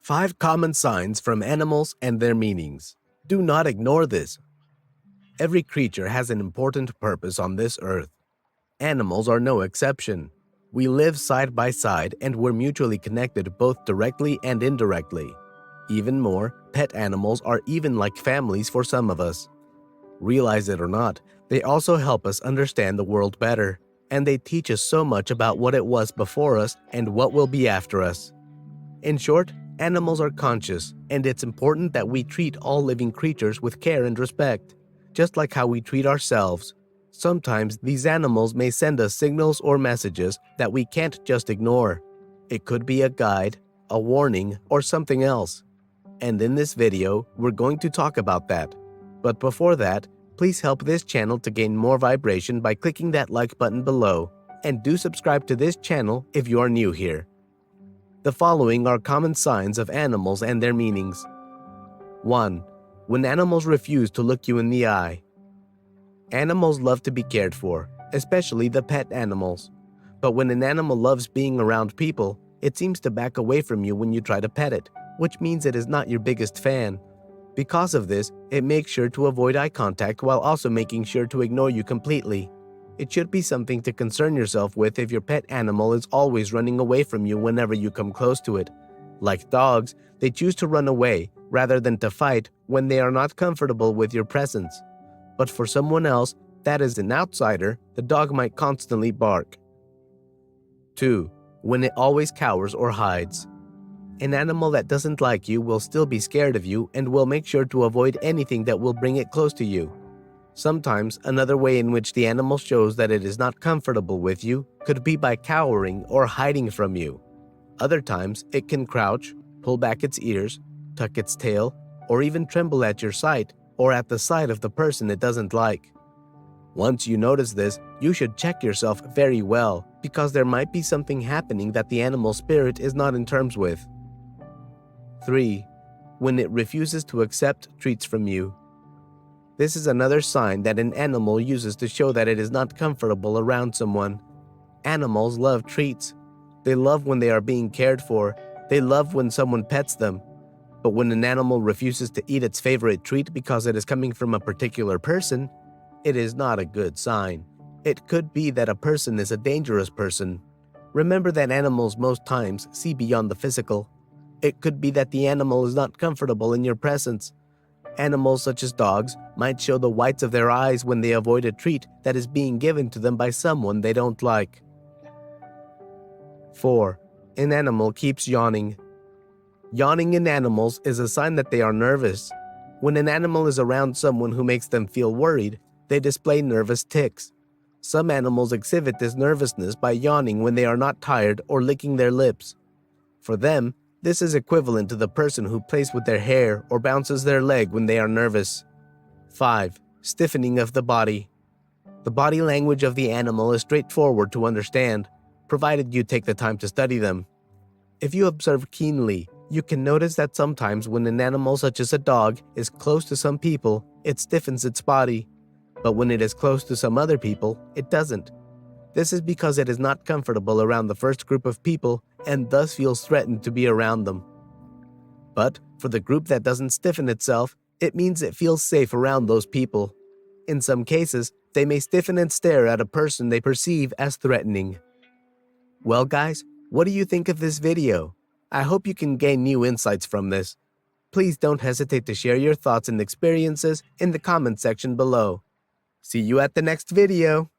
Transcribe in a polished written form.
5 common signs from animals and their meanings. Do not ignore this. Every creature has an important purpose on this earth. Animals are no exception. We live side by side and we're mutually connected both directly and indirectly. Even more, pet animals are even like families for some of us. Realize it or not, they also help us understand the world better, and they teach us so much about what it was before us and what will be after us. In short, animals are conscious, and it's important that we treat all living creatures with care and respect, just like how we treat ourselves. Sometimes these animals may send us signals or messages that we can't just ignore. It could be a guide, a warning, or something else. And in this video, we're going to talk about that. But before that, please help this channel to gain more vibration by clicking that like button below, and do subscribe to this channel if you are new here. The following are common signs of animals and their meanings. 1. When animals refuse to look you in the eye. Animals love to be cared for, especially the pet animals. But when an animal loves being around people, it seems to back away from you when you try to pet it, which means it is not your biggest fan. Because of this, it makes sure to avoid eye contact while also making sure to ignore you completely. It should be something to concern yourself with if your pet animal is always running away from you whenever you come close to it. Like dogs, they choose to run away rather than to fight when they are not comfortable with your presence. But for someone else, that is an outsider, the dog might constantly bark. 2. When it always cowers or hides. An animal that doesn't like you will still be scared of you and will make sure to avoid anything that will bring it close to you. Sometimes, another way in which the animal shows that it is not comfortable with you could be by cowering or hiding from you. Other times, it can crouch, pull back its ears, tuck its tail, or even tremble at your sight or at the sight of the person it doesn't like. Once you notice this, you should check yourself very well, because there might be something happening that the animal spirit is not in terms with. 3. When it refuses to accept treats from you. This is another sign that an animal uses to show that it is not comfortable around someone. Animals love treats. They love when they are being cared for. They love when someone pets them. But when an animal refuses to eat its favorite treat because it is coming from a particular person, it is not a good sign. It could be that a person is a dangerous person. Remember that animals most times see beyond the physical. It could be that the animal is not comfortable in your presence. Animals such as dogs might show the whites of their eyes when they avoid a treat that is being given to them by someone they don't like. 4. An animal keeps yawning. Yawning in animals is a sign that they are nervous. When an animal is around someone who makes them feel worried, they display nervous tics. Some animals exhibit this nervousness by yawning when they are not tired or licking their lips. For them, this is equivalent to the person who plays with their hair or bounces their leg when they are nervous. 5. Stiffening of the body. The body language of the animal is straightforward to understand, provided you take the time to study them. If you observe keenly, you can notice that sometimes when an animal such as a dog is close to some people, it stiffens its body. But when it is close to some other people, it doesn't. This is because it is not comfortable around the first group of people and thus feels threatened to be around them. But for the group that doesn't stiffen itself, it means it feels safe around those people. In some cases, they may stiffen and stare at a person they perceive as threatening. Well guys, what do you think of this video? I hope you can gain new insights from this. Please don't hesitate to share your thoughts and experiences in the comment section below. See you at the next video!